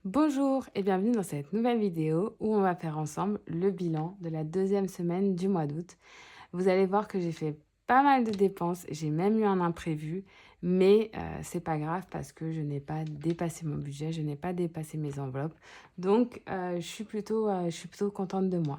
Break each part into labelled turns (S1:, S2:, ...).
S1: Bonjour et bienvenue dans cette nouvelle vidéo où on va faire ensemble le bilan de la deuxième semaine du mois d'août. Vous allez voir que j'ai fait pas mal de dépenses, j'ai même eu un imprévu, mais c'est pas grave parce que je n'ai pas dépassé mon budget, je n'ai pas dépassé mes enveloppes. Donc je suis plutôt contente de moi.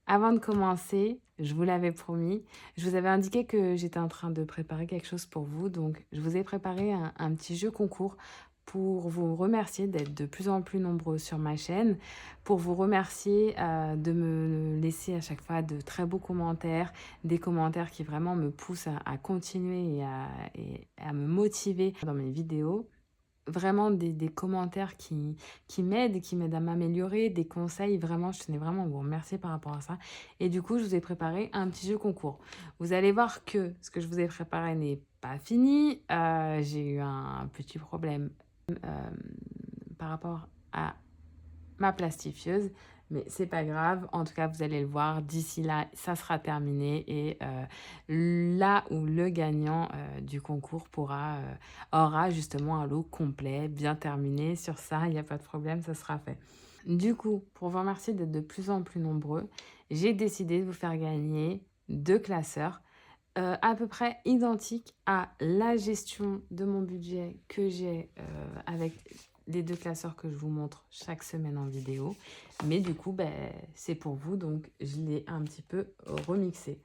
S1: Avant de commencer, je vous l'avais promis, je vous avais indiqué que j'étais en train de préparer quelque chose pour vous. Donc, je vous ai préparé un petit jeu concours pour vous remercier d'être de plus en plus nombreux sur ma chaîne, pour vous remercier de me laisser à chaque fois de très beaux commentaires, des commentaires qui vraiment me poussent à continuer et à me motiver dans mes vidéos. Vraiment des commentaires qui m'aident, qui m'aident à m'améliorer, des conseils, vraiment, je tenais vraiment à vous remercier par rapport à ça. Et du coup, je vous ai préparé un petit jeu concours. Vous allez voir que ce que je vous ai préparé n'est pas fini. J'ai eu un petit problème par rapport à ma plastifieuse, mais c'est pas grave. En tout cas, vous allez le voir. D'ici là, ça sera terminé et là où le gagnant du concours aura justement un lot complet, bien terminé. Sur ça, il n'y a pas de problème, ça sera fait. Du coup, pour vous remercier d'être de plus en plus nombreux, j'ai décidé de vous faire gagner 2 classeurs à peu près identiques à la gestion de mon budget que j'ai avec les 2 classeurs que je vous montre chaque semaine en vidéo. Mais du coup, c'est pour vous, donc je l'ai un petit peu remixé.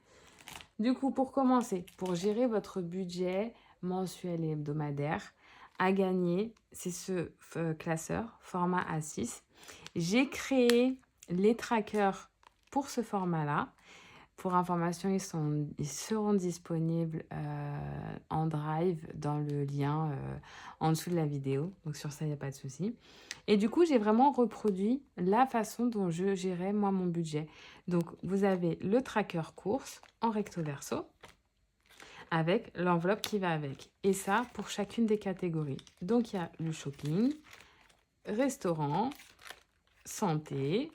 S1: Du coup, pour commencer, pour gérer votre budget mensuel et hebdomadaire, à gagner, c'est ce classeur format A6. J'ai créé les trackers pour ce format-là. Pour information, ils seront disponibles en Drive dans le lien en dessous de la vidéo. Donc sur ça, il n'y a pas de souci. Et du coup, j'ai vraiment reproduit la façon dont je gérais moi mon budget. Donc vous avez le tracker course en recto verso avec l'enveloppe qui va avec. Et ça pour chacune des catégories. Donc il y a le shopping, restaurant, santé,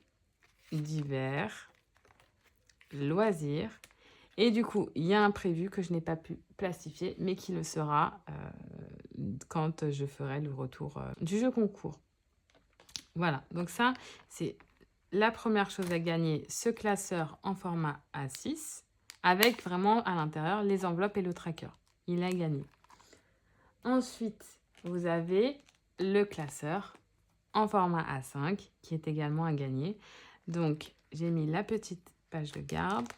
S1: divers, loisirs. Et du coup, il y a un prévu que je n'ai pas pu plastifier, mais qui le sera quand je ferai le retour du jeu concours. Voilà, donc ça, c'est la première chose à gagner, ce classeur en format A6, avec vraiment à l'intérieur les enveloppes et le tracker. Il a gagné. Ensuite, vous avez le classeur en format A5, qui est également à gagner. Donc, j'ai mis la petite page de garde.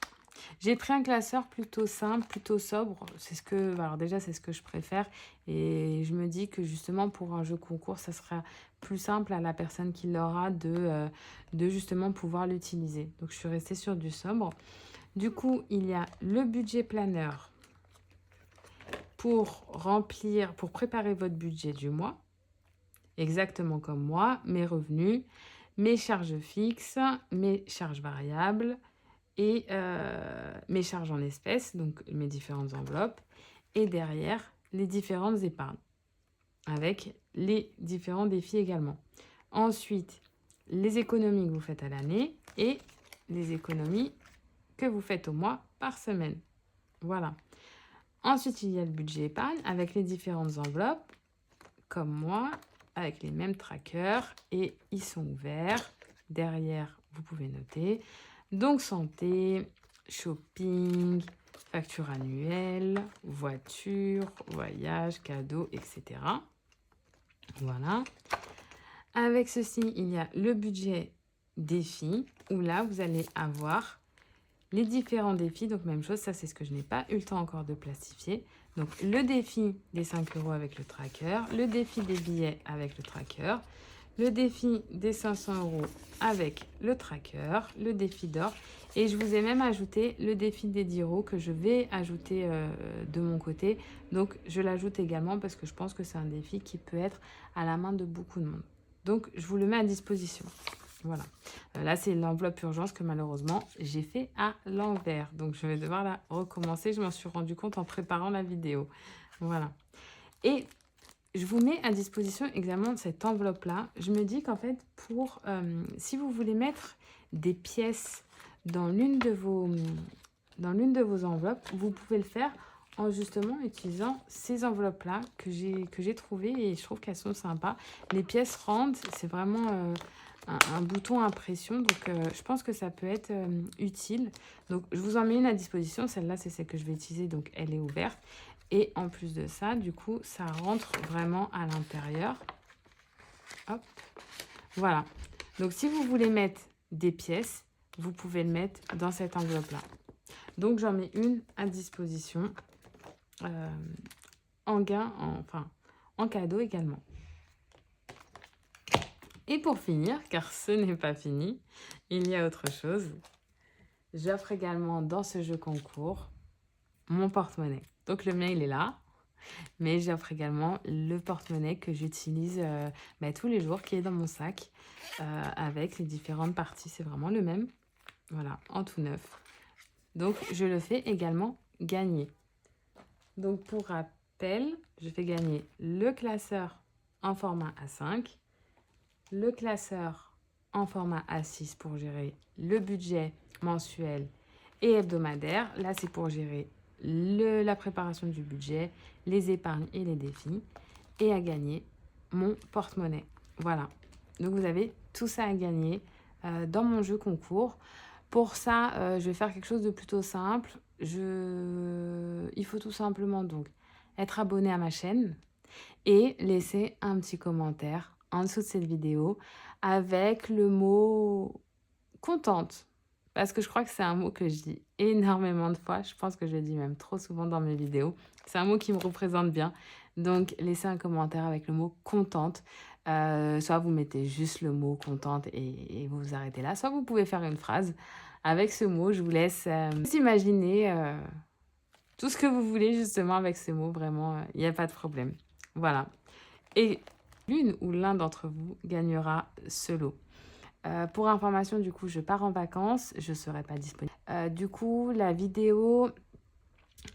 S1: J'ai pris un classeur plutôt simple, plutôt sobre. Alors déjà, c'est ce que je préfère. Et je me dis que justement, pour un jeu concours, ça sera plus simple à la personne qui l'aura de justement pouvoir l'utiliser. Donc, je suis restée sur du sobre. Du coup, il y a le budget planeur pour préparer votre budget du mois. Exactement comme moi, mes revenus, mes charges fixes, mes charges variables, et mes charges en espèces, donc mes différentes enveloppes, et derrière, les différentes épargnes, avec les différents défis également. Ensuite, les économies que vous faites à l'année et les économies que vous faites au mois par semaine. Voilà. Ensuite, il y a le budget épargne avec les différentes enveloppes, comme moi, avec les mêmes trackers, et ils sont ouverts. Derrière, vous pouvez noter. Donc, santé, shopping, facture annuelle, voiture, voyage, cadeaux, etc. Voilà. Avec ceci, il y a le budget défi, où là, vous allez avoir les différents défis. Donc, même chose, ça, c'est ce que je n'ai pas eu le temps encore de plastifier. Donc, le défi des 5 € avec le tracker, le défi des billets avec le tracker, le défi des 500 € avec le tracker, le défi d'or. Et je vous ai même ajouté le défi des 10 € que je vais ajouter de mon côté. Donc, je l'ajoute également parce que je pense que c'est un défi qui peut être à la main de beaucoup de monde. Donc, je vous le mets à disposition. Voilà. Là, c'est l'enveloppe urgence que malheureusement, j'ai fait à l'envers. Donc, je vais devoir la recommencer. Je m'en suis rendu compte en préparant la vidéo. Voilà. Et je vous mets à disposition également cette enveloppe-là. Je me dis qu'en fait, si vous voulez mettre des pièces dans l'une de vos enveloppes, vous pouvez le faire en justement utilisant ces enveloppes-là que j'ai trouvées et je trouve qu'elles sont sympas. Les pièces rentrent, c'est vraiment un bouton impression, donc je pense que ça peut être utile. Donc je vous en mets une à disposition, celle-là c'est celle que je vais utiliser, donc elle est ouverte. Et en plus de ça, du coup, ça rentre vraiment à l'intérieur. Hop, voilà. Donc si vous voulez mettre des pièces, vous pouvez le mettre dans cette enveloppe-là. Donc j'en mets une à disposition en cadeau également. Et pour finir, car ce n'est pas fini, il y a autre chose. J'offre également dans ce jeu concours mon porte-monnaie. Donc le mien, il est là. Mais j'offre également le porte-monnaie que j'utilise tous les jours, qui est dans mon sac, avec les différentes parties. C'est vraiment le même. Voilà, en tout neuf. Donc, je le fais également gagner. Donc, pour rappel, je fais gagner le classeur en format A5, le classeur en format A6 pour gérer le budget mensuel et hebdomadaire. Là, c'est pour gérer la préparation du budget, les épargnes et les défis. Et à gagner mon porte-monnaie. Voilà. Donc, vous avez tout ça à gagner dans mon jeu concours. Pour ça, je vais faire quelque chose de plutôt simple. Il faut tout simplement donc être abonné à ma chaîne et laisser un petit commentaire en dessous de cette vidéo avec le mot contente. Parce que je crois que c'est un mot que je dis énormément de fois. Je pense que je le dis même trop souvent dans mes vidéos. C'est un mot qui me représente bien. Donc, laissez un commentaire avec le mot contente. Soit vous mettez juste le mot contente et vous vous arrêtez là. Soit vous pouvez faire une phrase avec ce mot. Je vous laisse imaginer tout ce que vous voulez justement avec ce mot. Vraiment, il n'y a pas de problème. Voilà. Et l'une ou l'un d'entre vous gagnera ce lot. Pour information, du coup, je pars en vacances. Je ne serai pas disponible. Du coup,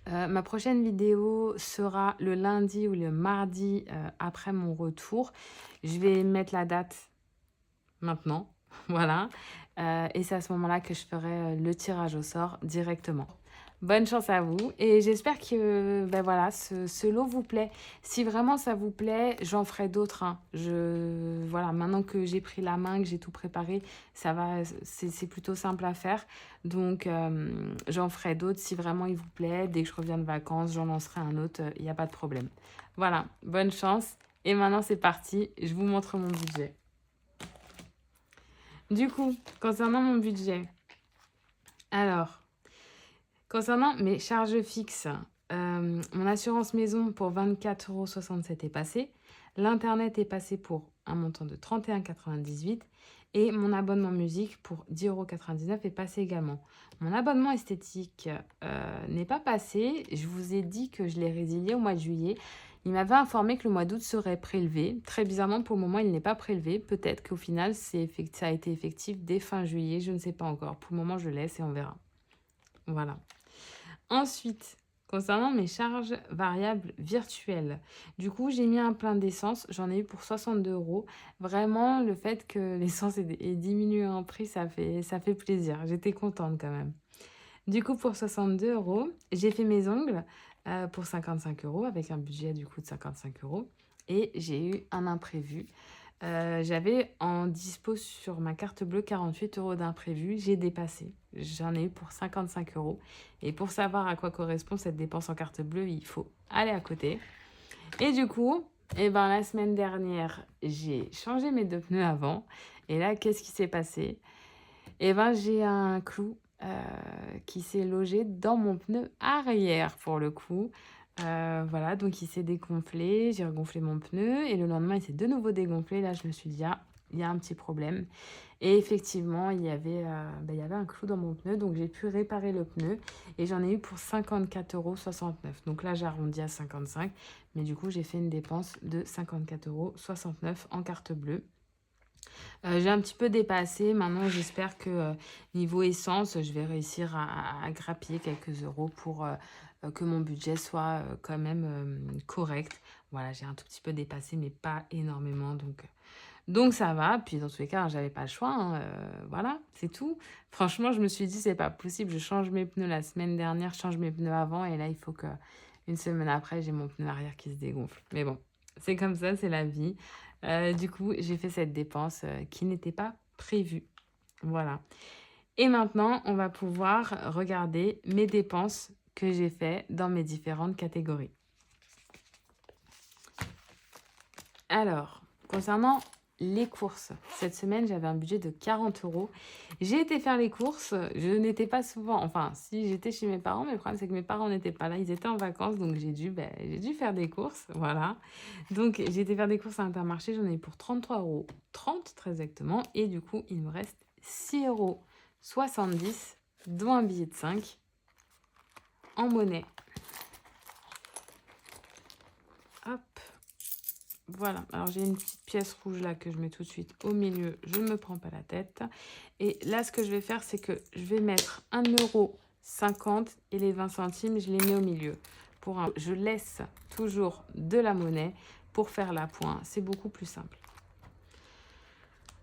S1: ma prochaine vidéo sera le lundi ou le mardi après mon retour. Je vais mettre la date maintenant. Voilà. Et c'est à ce moment-là que je ferai le tirage au sort directement. Bonne chance à vous et j'espère que voilà, ce lot vous plaît. Si vraiment ça vous plaît, j'en ferai d'autres. Hein. Voilà, maintenant que j'ai pris la main, que j'ai tout préparé, ça va, c'est plutôt simple à faire. Donc, j'en ferai d'autres si vraiment il vous plaît. Dès que je reviens de vacances, j'en lancerai un autre, il n'y a pas de problème. Voilà, bonne chance. Et maintenant, c'est parti, je vous montre mon budget. Du coup, concernant mon budget, alors... Concernant mes charges fixes, mon assurance maison pour 24,67 € est passée. L'Internet est passé pour un montant de 31,98 € et mon abonnement musique pour 10,99 € est passé également. Mon abonnement esthétique n'est pas passé. Je vous ai dit que je l'ai résilié au mois de juillet. Il m'avait informé que le mois d'août serait prélevé. Très bizarrement, pour le moment, il n'est pas prélevé. Peut-être qu'au final, ça a été effectif dès fin juillet. Je ne sais pas encore. Pour le moment, je laisse et on verra. Voilà. Ensuite, concernant mes charges variables virtuelles, du coup, j'ai mis un plein d'essence. J'en ai eu pour 62 €. Vraiment, le fait que l'essence ait diminué en prix, ça fait plaisir. J'étais contente quand même. Du coup, pour 62 €, j'ai fait mes ongles pour 55 € avec un budget du coup de 55 €. Et j'ai eu un imprévu. J'avais en dispo sur ma carte bleue 48 € d'imprévu. J'ai dépassé. J'en ai eu pour 55 €. Et pour savoir à quoi correspond cette dépense en carte bleue, il faut aller à côté. Et du coup, la semaine dernière, j'ai changé mes 2 pneus avant. Et là, qu'est-ce qui s'est passé? J'ai un clou qui s'est logé dans mon pneu arrière pour le coup. Voilà, donc il s'est dégonflé, j'ai regonflé mon pneu et le lendemain, il s'est de nouveau dégonflé. Là, je me suis dit, ah, il y a un petit problème. Et effectivement, il y avait un clou dans mon pneu, donc j'ai pu réparer le pneu et j'en ai eu pour 54,69 €. Donc là, j'ai arrondi à 55, mais du coup, j'ai fait une dépense de 54,69 € en carte bleue. J'ai un petit peu dépassé. Maintenant, j'espère que niveau essence, je vais réussir à grappiller quelques euros pour que mon budget soit quand même correct. Voilà, j'ai un tout petit peu dépassé, mais pas énormément. Donc ça va. Puis dans tous les cas, j'avais pas le choix. Hein, voilà, c'est tout. Franchement, je me suis dit, c'est pas possible. Je change mes pneus la semaine dernière, je change mes pneus avant. Et là, il faut que Une semaine après, j'ai mon pneu arrière qui se dégonfle. Mais bon, c'est comme ça, c'est la vie. Du coup, j'ai fait cette dépense qui n'était pas prévue. Voilà. Et maintenant, on va pouvoir regarder mes dépenses que j'ai fait dans mes différentes catégories. Alors, concernant les courses, cette semaine, j'avais un budget de 40 €. J'ai été faire les courses. Je n'étais pas souvent, enfin, si j'étais chez mes parents, mais le problème, c'est que mes parents n'étaient pas là. Ils étaient en vacances, donc j'ai dû faire des courses. Voilà. Donc, j'ai été faire des courses à Intermarché. J'en ai eu pour 33,30 € très exactement. Et du coup, il me reste 6,70 €, dont un billet de 5 en monnaie. Hop. Voilà, alors j'ai une petite pièce rouge là que je mets tout de suite au milieu, je ne me prends pas la tête. Et là, ce que je vais faire, c'est que je vais mettre 1,50 € et les 20 centimes, je les mets au milieu. Je laisse toujours de la monnaie pour faire l'appoint, c'est beaucoup plus simple.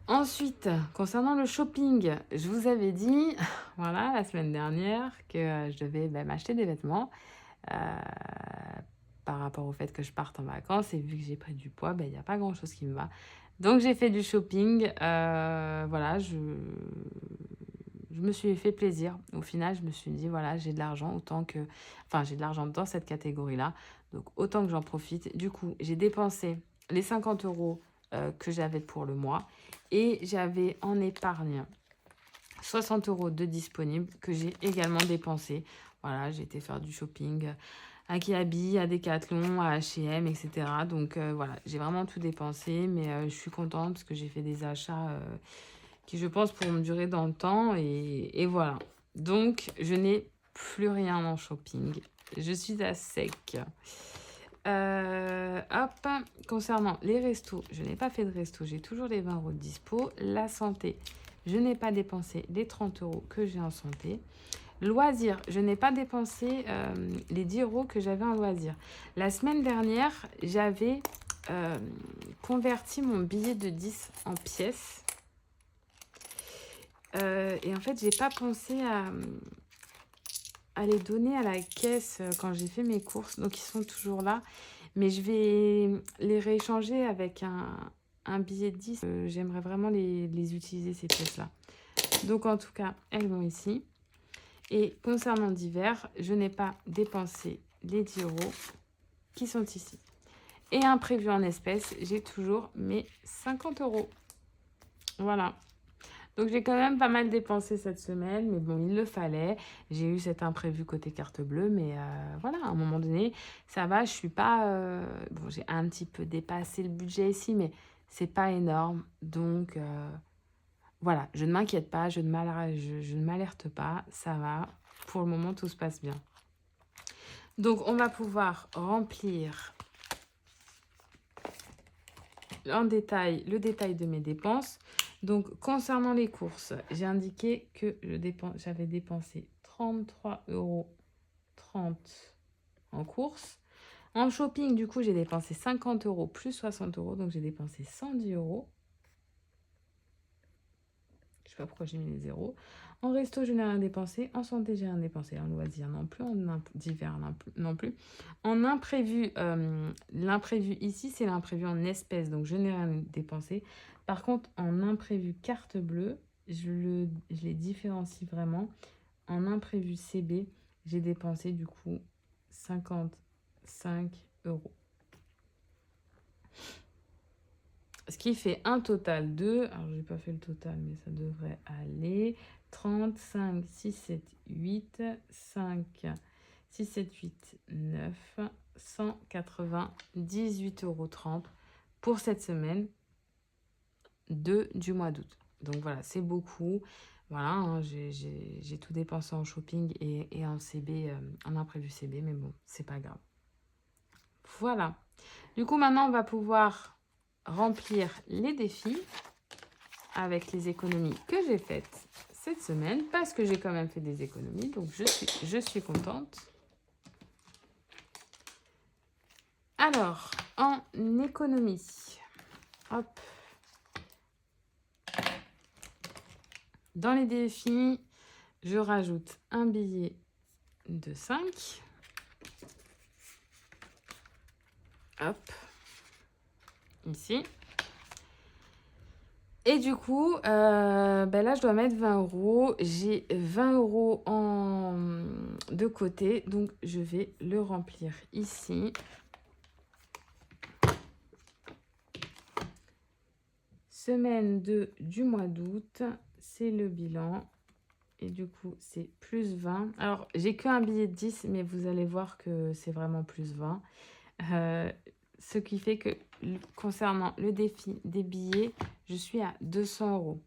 S1: Ensuite, concernant le shopping, je vous avais dit, voilà, la semaine dernière, que je devais m'acheter des vêtements. Par rapport au fait que je parte en vacances et vu que j'ai pris du poids, il n'y a pas grand-chose qui me va. Donc, j'ai fait du shopping. Voilà, je me suis fait plaisir. Au final, je me suis dit, voilà, j'ai de l'argent, enfin, j'ai de l'argent dans cette catégorie-là. Donc, autant que j'en profite. Du coup, j'ai dépensé les 50 € que j'avais pour le mois. Et j'avais en épargne 60 € de disponible que j'ai également dépensé. Voilà, j'ai été faire du shopping à Kiabi, à Decathlon, à H&M, etc. Donc voilà, j'ai vraiment tout dépensé, mais je suis contente parce que j'ai fait des achats qui, je pense, pourront me durer dans le temps. Et voilà. Donc, je n'ai plus rien en shopping. Je suis à sec. Hop, concernant les restos, je n'ai pas fait de resto, j'ai toujours les 20 € de dispo. La santé, je n'ai pas dépensé les 30 € que j'ai en santé. Loisirs, je n'ai pas dépensé les 10 € que j'avais en loisirs. La semaine dernière, j'avais converti mon billet de 10 en pièces. Et en fait, j'ai pas pensé à les donner à la caisse quand j'ai fait mes courses. Donc, ils sont toujours là. Mais je vais les rééchanger avec un billet de 10. J'aimerais vraiment les utiliser, ces pièces-là. Donc, en tout cas, elles vont ici. Et concernant divers, je n'ai pas dépensé les 10 € qui sont ici. Et imprévu en espèces, j'ai toujours mes 50 €. Voilà. Donc, j'ai quand même pas mal dépensé cette semaine, mais bon, il le fallait. J'ai eu cet imprévu côté carte bleue, mais voilà, à un moment donné, ça va. Je suis pas... Bon, j'ai un petit peu dépassé le budget ici, mais c'est pas énorme. Donc, voilà, je ne m'inquiète pas, je ne m'alerte pas, ça va. Pour le moment, tout se passe bien. Donc, on va pouvoir remplir en détail le détail de mes dépenses. Donc, concernant les courses, j'ai indiqué que j'avais dépensé 33,30 € en courses. En shopping, du coup, j'ai dépensé 50 € plus 60 €. Donc, j'ai dépensé 110 €. Je ne sais pas pourquoi j'ai mis les zéros. En resto, je n'ai rien dépensé. En santé, j'ai rien dépensé. En loisir non plus. En divers non plus. En imprévu, l'imprévu ici, c'est l'imprévu en espèces. Donc, je n'ai rien dépensé. Par contre, en imprévu carte bleue, je les différencie vraiment. En imprévu CB, j'ai dépensé du coup 55 €. Ce qui fait un total de, alors je n'ai pas fait le total, mais ça devrait aller, 35, 6, 7, 8, 5, 6, 7, 8, 9, 198,30 € pour cette semaine du mois d'août. Donc voilà, c'est beaucoup. Voilà, hein, j'ai tout dépensé en shopping et en CB, en imprévu CB, mais bon, c'est pas grave. Voilà. Du coup, maintenant, on va pouvoir remplir les défis avec les économies que j'ai faites cette semaine parce que j'ai quand même fait des économies, donc je suis contente. Alors, en économie, hop, dans les défis, je rajoute un billet de 5. Hop. Ici. Et du coup, ben là, je dois mettre 20 euros. J'ai 20 euros de côté. Donc, je vais le remplir ici. Semaine 2 du mois d'août. C'est le bilan. Et du coup, c'est plus 20. Alors, j'ai qu'un billet de 10, mais vous allez voir que c'est vraiment plus 20. Ce qui fait que concernant le défi des billets, je suis à 200 euros.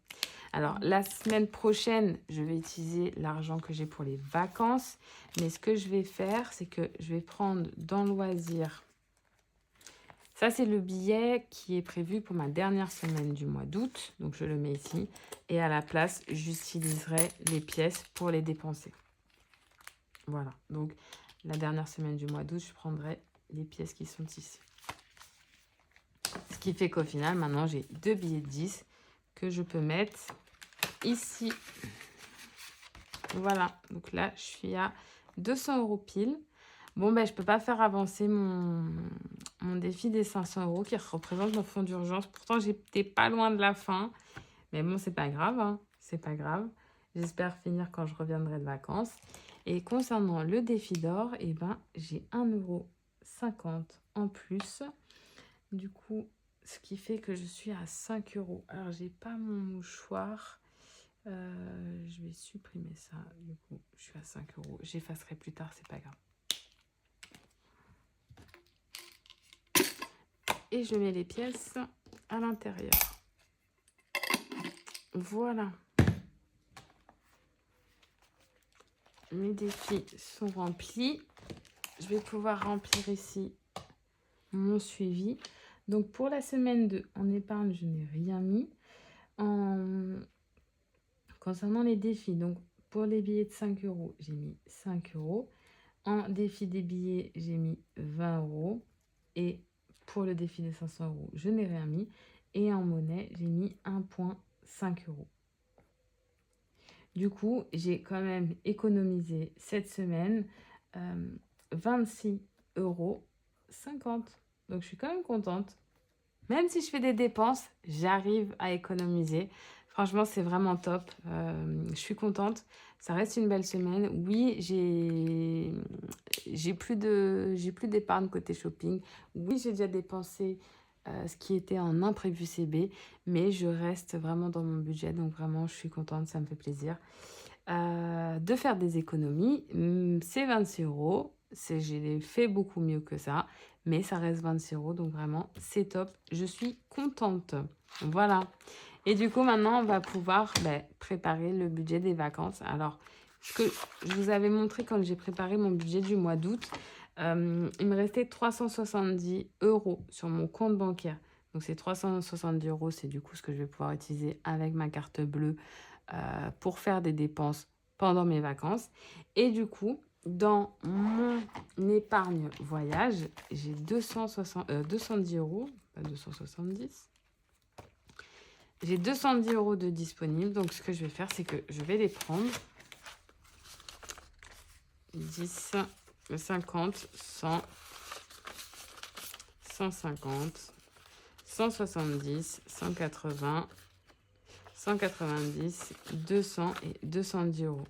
S1: Alors, la semaine prochaine, je vais utiliser l'argent que j'ai pour les vacances. Mais ce que je vais faire, c'est que je vais prendre dans loisirs. Ça, c'est le billet qui est prévu pour ma dernière semaine du mois d'août. Donc, je le mets ici. Et à la place, j'utiliserai les pièces pour les dépenser. Voilà. Donc, la dernière semaine du mois d'août, je prendrai les pièces qui sont ici. Ce qui fait qu'au final, maintenant, j'ai 2 billets de 10 que je peux mettre ici. Voilà. Donc là, je suis à 200 euros pile. Bon, ben, je ne peux pas faire avancer mon défi des 500 euros qui représente mon fonds d'urgence. Pourtant, j'étais pas loin de la fin. Mais bon, c'est pas grave. Hein. C'est pas grave. J'espère finir quand je reviendrai de vacances. Et concernant le défi d'or, eh ben, j'ai 1,50 € en plus. Du coup, ce qui fait que je suis à 5 euros. Alors, j'ai pas mon mouchoir. Je vais supprimer ça. Du coup, je suis à 5 euros. J'effacerai plus tard, c'est pas grave. Et je mets les pièces à l'intérieur. Voilà. Mes défis sont remplis. Je vais pouvoir remplir ici mon suivi. Donc, pour la semaine 2, en épargne, je n'ai rien mis. Concernant les défis, donc pour les billets de 5 euros, j'ai mis 5 euros. En défi des billets, j'ai mis 20 euros. Et pour le défi des 500 euros, je n'ai rien mis. Et en monnaie, j'ai mis 1,5 €. Du coup, j'ai quand même économisé cette semaine 26,50 €. Donc, je suis quand même contente. Même si je fais des dépenses, j'arrive à économiser. Franchement, c'est vraiment top. Je suis contente. Ça reste une belle semaine. Oui, j'ai plus d'épargne côté shopping. Oui, j'ai déjà dépensé ce qui était en imprévu CB, mais je reste vraiment dans mon budget. Donc vraiment, je suis contente, ça me fait plaisir. De faire des économies, c'est 26 €. J'ai fait beaucoup mieux que ça, mais ça reste 26 €, donc vraiment, c'est top. Je suis contente. Voilà. Et du coup, maintenant, on va pouvoir préparer le budget des vacances. Alors, ce que je vous avais montré quand j'ai préparé mon budget du mois d'août, il me restait 370 € sur mon compte bancaire. Donc, ces 370 €, c'est du coup ce que je vais pouvoir utiliser avec ma carte bleue pour faire des dépenses pendant mes vacances. Et du coup, dans mon épargne voyage, j'ai 210 €, pas 270. J'ai 210 € de disponibles. Donc, ce que je vais faire, c'est que je vais les prendre. 10, 50, 100, 150, 170, 180, 190, 200 et 210 €.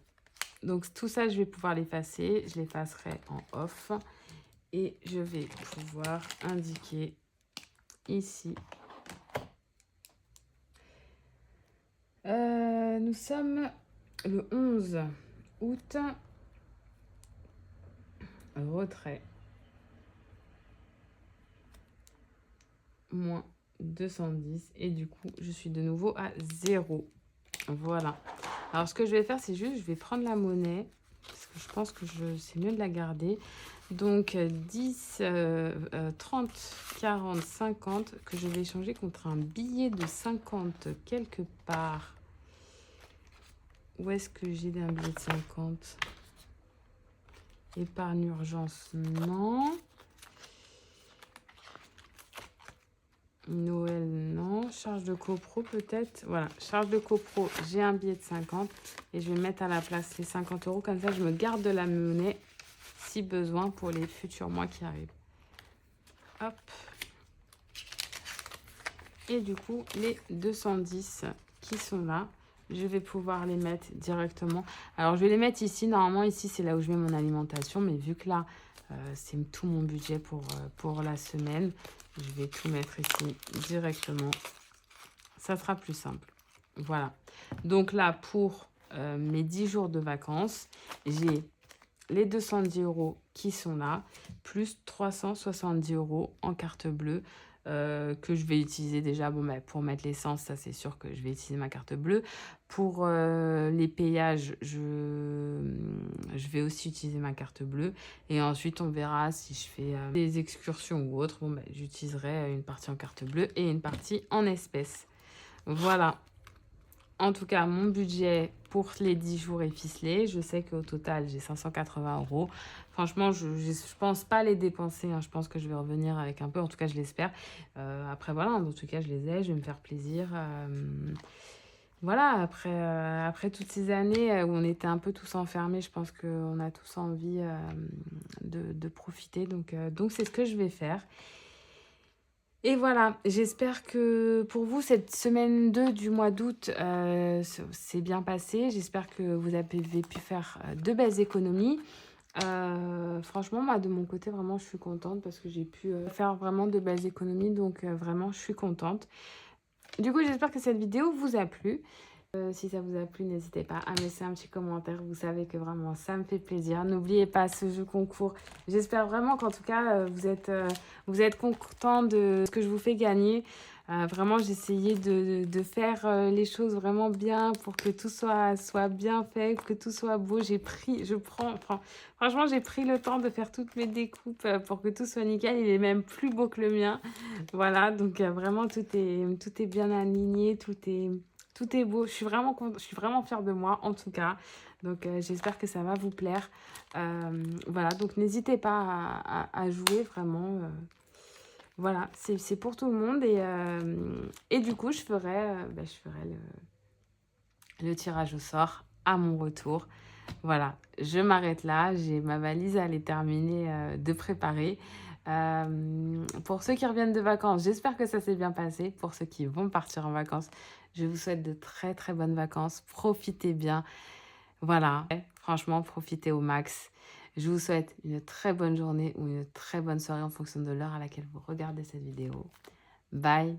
S1: Donc, tout ça, je vais pouvoir l'effacer. Je l'effacerai en off. Et je vais pouvoir indiquer ici. Nous sommes le 11 août. Retrait. Moins 210. Et du coup, je suis de nouveau à 0. Voilà. Alors, ce que je vais faire, c'est juste, je vais prendre la monnaie. Parce que je pense que c'est mieux de la garder. Donc, 10, 30, 40, 50, que je vais échanger contre un billet de 50 quelque part. Où est-ce que j'ai un billet de 50 ? Épargne urgence, non. Noël, non. Charge de copro, peut-être. Voilà, charge de copro, j'ai un billet de 50. Et je vais mettre à la place les 50 €. Comme ça, je me garde de la monnaie si besoin pour les futurs mois qui arrivent. Hop. Et du coup, les 210 qui sont là, je vais pouvoir les mettre directement. Alors, je vais les mettre ici. Normalement, ici, c'est là où je mets mon alimentation. Mais vu que là, c'est tout mon budget pour la semaine, je vais tout mettre ici directement. Ça sera plus simple. Voilà. Donc là, pour mes 10 jours de vacances, j'ai les 210 € qui sont là, plus 370 € en carte bleue que je vais utiliser déjà pour mettre l'essence, ça c'est sûr que je vais utiliser ma carte bleue. Pour les payages, je vais aussi utiliser ma carte bleue. Et ensuite, on verra si je fais des excursions ou autre. J'utiliserai une partie en carte bleue et une partie en espèces. Voilà. En tout cas, mon budget pour les 10 jours est ficelé. Je sais qu'au total, j'ai 580 €. Franchement, je ne pense pas les dépenser, hein. Je pense que je vais revenir avec un peu. En tout cas, je l'espère. Après, voilà. En tout cas, je les ai. Je vais me faire plaisir. Voilà. Après toutes ces années où on était un peu tous enfermés, je pense qu'on a tous envie de profiter. Donc, c'est ce que je vais faire. Et voilà, j'espère que pour vous, cette semaine 2 du mois d'août s'est bien passée. J'espère que vous avez pu faire de belles économies. Franchement, moi, de mon côté, vraiment, je suis contente parce que j'ai pu faire vraiment de belles économies. Donc, vraiment, je suis contente. Du coup, j'espère que cette vidéo vous a plu. Si ça vous a plu, n'hésitez pas à me laisser un petit commentaire. Vous savez que vraiment, ça me fait plaisir. N'oubliez pas ce jeu concours. J'espère vraiment qu'en tout cas, vous êtes contents de ce que je vous fais gagner. Vraiment, j'ai essayé de faire les choses vraiment bien pour que tout soit bien fait, que tout soit beau. Franchement, j'ai pris le temps de faire toutes mes découpes pour que tout soit nickel. Il est même plus beau que le mien. Voilà, donc vraiment, tout est bien aligné, tout est beau. Je suis vraiment fière de moi, en tout cas. Donc, j'espère que ça va vous plaire. Voilà, donc n'hésitez pas à jouer, vraiment. Voilà, c'est pour tout le monde. Et du coup, je ferai le tirage au sort à mon retour. Voilà, je m'arrête là. J'ai ma valise à les terminer de préparer. Pour ceux qui reviennent de vacances, j'espère que ça s'est bien passé. Pour ceux qui vont partir en vacances, je vous souhaite de très très bonnes vacances. Profitez bien. Voilà, franchement, profitez au max. Je vous souhaite une très bonne journée ou une très bonne soirée en fonction de l'heure à laquelle vous regardez cette vidéo. Bye!